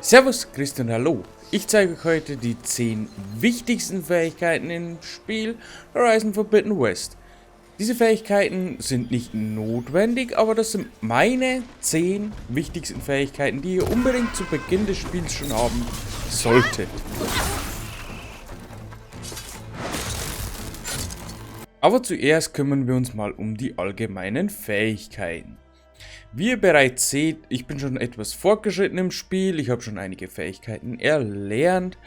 Servus, Christian, hallo. Ich zeige euch heute die 10 wichtigsten Fähigkeiten im Spiel Horizon Forbidden West. Diese Fähigkeiten sind nicht notwendig, aber das sind meine 10 wichtigsten Fähigkeiten, die ihr unbedingt zu Beginn des Spiels schon haben solltet. Aber zuerst kümmern wir uns mal um die allgemeinen Fähigkeiten. Wie ihr bereits seht, ich bin schon etwas fortgeschritten im Spiel, ich habe schon einige Fähigkeiten erlernt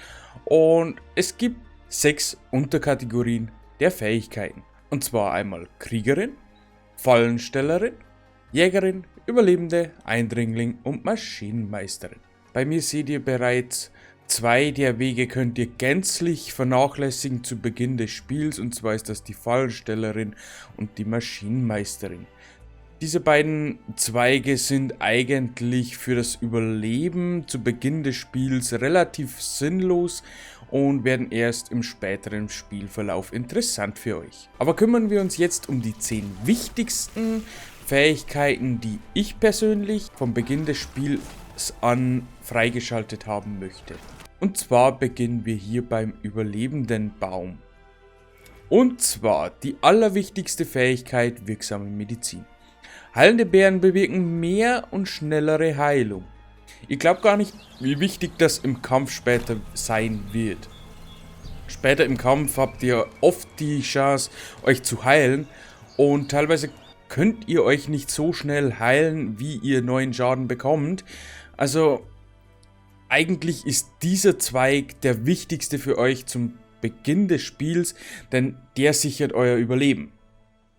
und es gibt 6 Unterkategorien der Fähigkeiten. Und zwar einmal Kriegerin, Fallenstellerin, Jägerin, Überlebende, Eindringling und Maschinenmeisterin. Bei mir seht ihr bereits, 2 der Wege könnt ihr gänzlich vernachlässigen zu Beginn des Spiels, und zwar ist das die Fallenstellerin und die Maschinenmeisterin. Diese beiden Zweige sind eigentlich für das Überleben zu Beginn des Spiels relativ sinnlos und werden erst im späteren Spielverlauf interessant für euch. Aber kümmern wir uns jetzt um die 10 wichtigsten Fähigkeiten, die ich persönlich vom Beginn des Spiels an freigeschaltet haben möchte. Und zwar beginnen wir hier beim Überlebendenbaum. Und zwar die allerwichtigste Fähigkeit: wirksame Medizin. Heilende Beeren bewirken mehr und schnellere Heilung. Ihr glaubt gar nicht, wie wichtig das im Kampf später sein wird. Später im Kampf habt ihr oft die Chance, euch zu heilen, und teilweise könnt ihr euch nicht so schnell heilen, wie ihr neuen Schaden bekommt. Also eigentlich ist dieser Zweig der wichtigste für euch zum Beginn des Spiels, denn der sichert euer Überleben.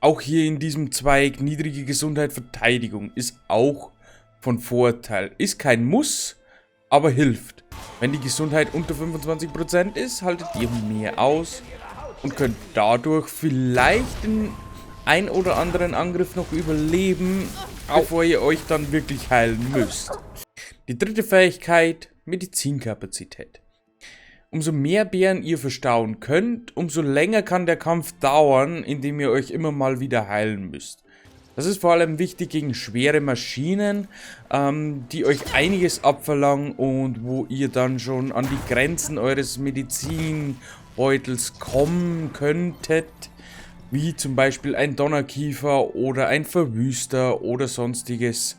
Auch hier in diesem Zweig niedrige Gesundheit, Verteidigung ist auch von Vorteil. Ist kein Muss, aber hilft. Wenn die Gesundheit unter 25% ist, haltet ihr mehr aus und könnt dadurch vielleicht den ein oder anderen Angriff noch überleben, bevor ihr euch dann wirklich heilen müsst. Die dritte Fähigkeit: Medizinkapazität. Umso mehr Beeren ihr verstauen könnt, umso länger kann der Kampf dauern, indem ihr euch immer mal wieder heilen müsst. Das ist vor allem wichtig gegen schwere Maschinen, die euch einiges abverlangen und wo ihr dann schon an die Grenzen eures Medizinbeutels kommen könntet, wie zum Beispiel ein Donnerkiefer oder ein Verwüster oder sonstiges.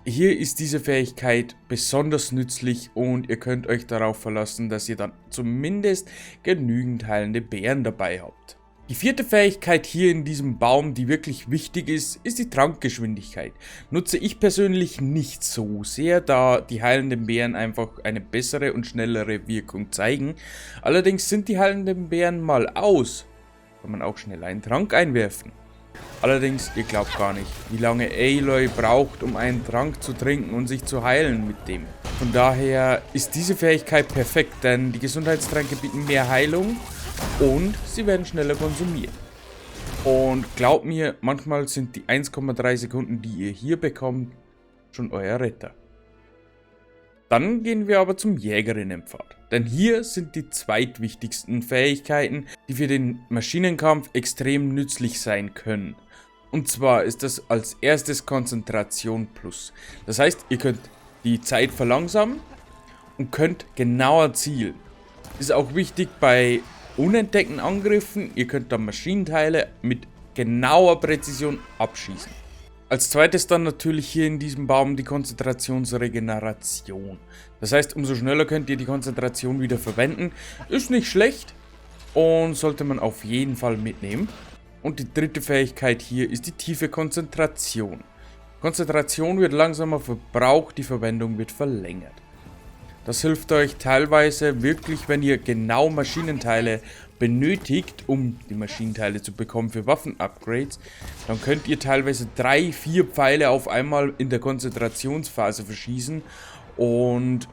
Hier ist diese Fähigkeit besonders nützlich und ihr könnt euch darauf verlassen, dass ihr dann zumindest genügend heilende Beeren dabei habt. Die vierte Fähigkeit hier in diesem Baum, die wirklich wichtig ist, ist die Trankgeschwindigkeit. Nutze ich persönlich nicht so sehr, da die heilenden Beeren einfach eine bessere und schnellere Wirkung zeigen. Allerdings sind die heilenden Beeren mal aus, kann man auch schnell einen Trank einwerfen. Allerdings, ihr glaubt gar nicht, wie lange Aloy braucht, um einen Trank zu trinken und sich zu heilen mit dem. Von daher ist diese Fähigkeit perfekt, denn die Gesundheitstränke bieten mehr Heilung und sie werden schneller konsumiert. Und glaubt mir, manchmal sind die 1,3 Sekunden, die ihr hier bekommt, schon euer Retter. Dann gehen wir aber zum Jägerinnenpfad, denn hier sind die zweitwichtigsten Fähigkeiten, die für den Maschinenkampf extrem nützlich sein können. Und zwar ist das als erstes Konzentration Plus. Das heißt, ihr könnt die Zeit verlangsamen und könnt genauer zielen. Ist auch wichtig bei unentdeckten Angriffen, ihr könnt dann Maschinenteile mit genauer Präzision abschießen. Als zweites dann natürlich hier in diesem Baum die Konzentrationsregeneration. Das heißt, umso schneller könnt ihr die Konzentration wieder verwenden. Ist nicht schlecht und sollte man auf jeden Fall mitnehmen. Und die dritte Fähigkeit hier ist die tiefe Konzentration. Konzentration wird langsamer verbraucht, die Verwendung wird verlängert. Das hilft euch teilweise wirklich, wenn ihr genau Maschinenteile benötigt, um die Maschinenteile zu bekommen für Waffen-Upgrades. Dann könnt ihr teilweise 3, 4 Pfeile auf einmal in der Konzentrationsphase verschießen und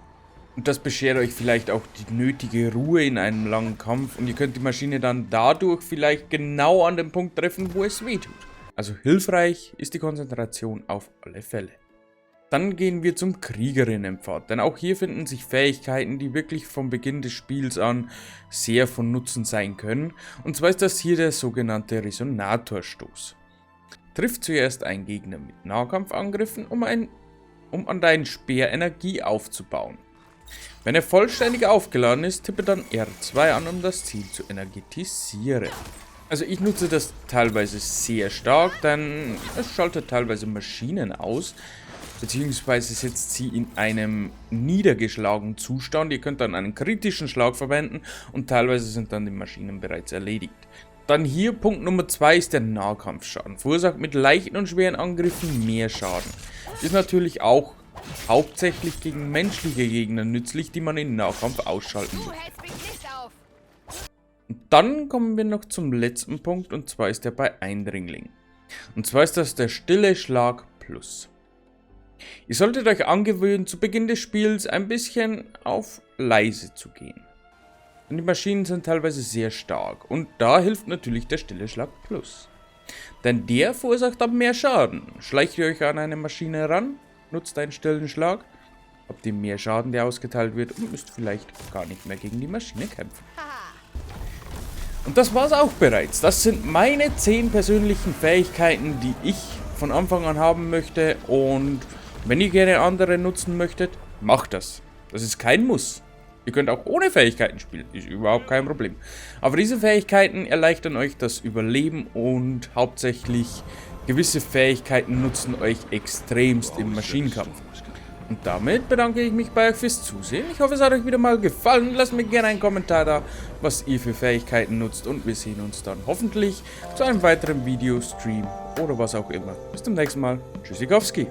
das beschert euch vielleicht auch die nötige Ruhe in einem langen Kampf und ihr könnt die Maschine dann dadurch vielleicht genau an den Punkt treffen, wo es weh tut. Also hilfreich ist die Konzentration auf alle Fälle. Dann gehen wir zum Kriegerinnenpfad, denn auch hier finden sich Fähigkeiten, die wirklich vom Beginn des Spiels an sehr von Nutzen sein können. Und zwar ist das hier der sogenannte Resonatorstoß. Trifft zuerst einen Gegner mit Nahkampfangriffen, um um an deinen Speer Energie aufzubauen. Wenn er vollständig aufgeladen ist, tippe dann R2 an, um das Ziel zu energetisieren. Also ich nutze das teilweise sehr stark, denn es schaltet teilweise Maschinen aus, beziehungsweise setzt sie in einem niedergeschlagenen Zustand. Ihr könnt dann einen kritischen Schlag verwenden und teilweise sind dann die Maschinen bereits erledigt. Dann hier Punkt Nummer 2 ist der Nahkampfschaden. Verursacht mit leichten und schweren Angriffen mehr Schaden. Ist natürlich auch hauptsächlich gegen menschliche Gegner nützlich, die man in Nahkampf ausschalten muss. Und dann kommen wir noch zum letzten Punkt, und zwar ist der bei Eindringling. Und zwar ist das der Stille Schlag Plus. Ihr solltet euch angewöhnen, zu Beginn des Spiels ein bisschen auf leise zu gehen. Und die Maschinen sind teilweise sehr stark, und da hilft natürlich der Stille Schlag Plus. Denn der verursacht dann mehr Schaden. Schleicht ihr euch an eine Maschine ran, nutzt einen stillen Schlag, habt ihr mehr Schaden, der ausgeteilt wird, und müsst vielleicht gar nicht mehr gegen die Maschine kämpfen. Und das war's auch bereits. Das sind meine 10 persönlichen Fähigkeiten, die ich von Anfang an haben möchte, und wenn ihr gerne andere nutzen möchtet, macht das. Das ist kein Muss. Ihr könnt auch ohne Fähigkeiten spielen, ist überhaupt kein Problem. Aber diese Fähigkeiten erleichtern euch das Überleben, und hauptsächlich gewisse Fähigkeiten nutzen euch extremst im Maschinenkampf. Und damit bedanke ich mich bei euch fürs Zusehen. Ich hoffe, es hat euch wieder mal gefallen. Lasst mir gerne einen Kommentar da, was ihr für Fähigkeiten nutzt, und wir sehen uns dann hoffentlich zu einem weiteren Video, Stream oder was auch immer. Bis zum nächsten Mal. Tschüssikowski.